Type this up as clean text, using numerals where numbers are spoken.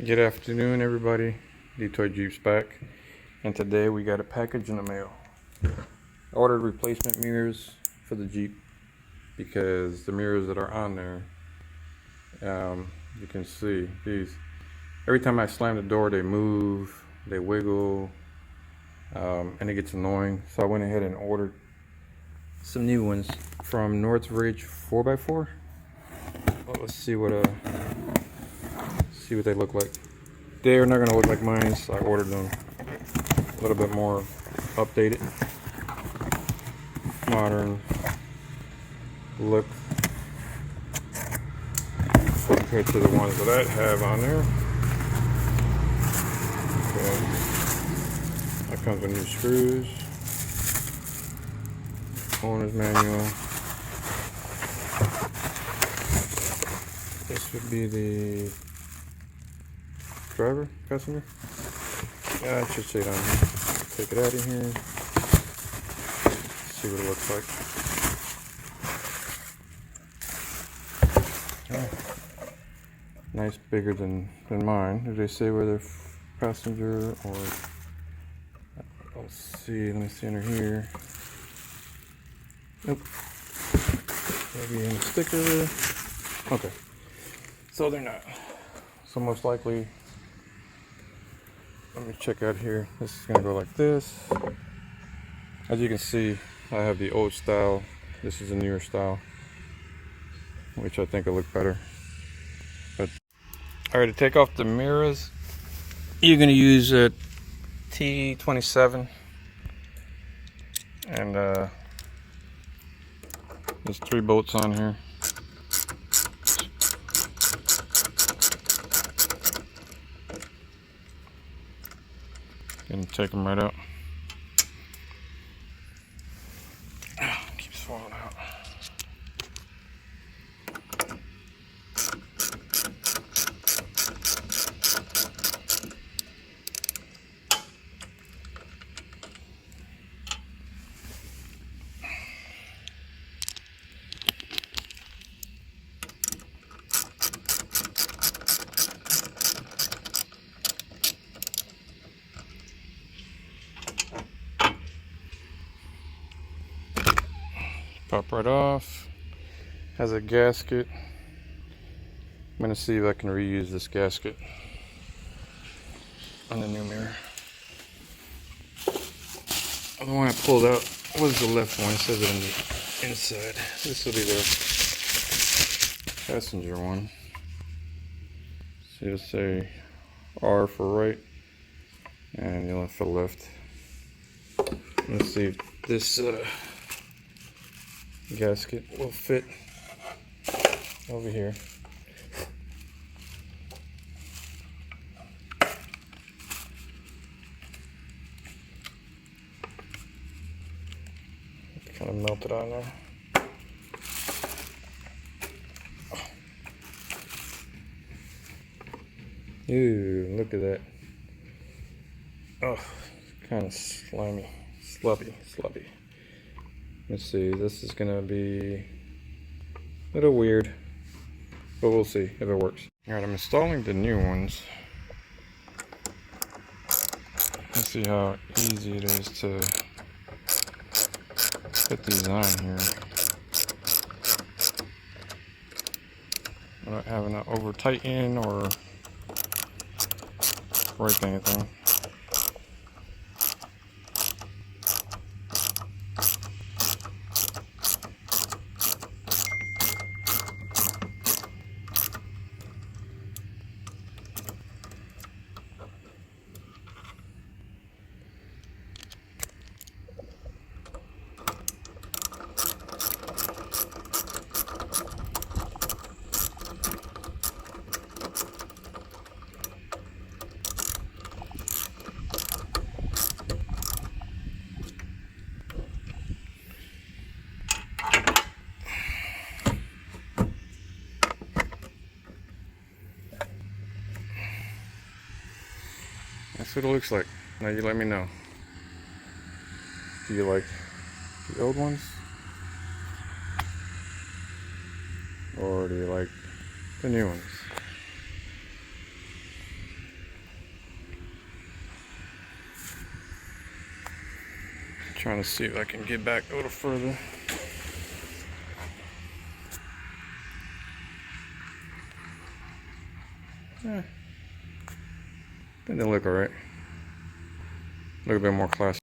Good afternoon, everybody. Detroit Jeep's back, and today we got a package in the mail. I ordered replacement mirrors for the Jeep because the mirrors that are on there, you can see these. Every time I slam the door, they move, they wiggle, and it gets annoying. So I went ahead and ordered some new ones from Northridge 4x4. Well, let's see what they look like. They are not going to look like mine, so I ordered them a little bit more updated, modern look compared to the ones that I have on there. Okay. That comes with new screws, owner's manual. This would be the driver, customer. Yeah, I should say it on here. Take it out of here. See what it looks like. Okay. Nice, bigger than mine. Did they say whether passenger or? Let's see. Let me see under here. Nope. Maybe in a sticker. Okay. So they're not. So most likely. Let me check out here. This is gonna go like this. As you can see, I have the old style. This is a newer style, which I think will look better. But all right, to take off the mirrors, you're gonna use a T27, and there's 3 bolts on here. And take them right out. Keeps falling out. Pop right off. Has a gasket. I'm gonna see if I can reuse this gasket on the new mirror. The one I pulled out was the left one. It says it on the inside. This will be the passenger one. So you'll say R for right and L for left. Let's see if this gasket will fit over here. Kind of melted on there. Ooh, look at that. Oh, kind of slimy, sloppy. Let's see, this is gonna be a little weird, but we'll see if it works. Alright, I'm installing the new ones. Let's see how easy it is to put these on here without having to over tighten or break anything. That's what it looks like. Now you let me know. Do you like the old ones? Or do you like the new ones? Trying to see if I can get back a little further. Yeah. I think they look alright. A little bit more classy.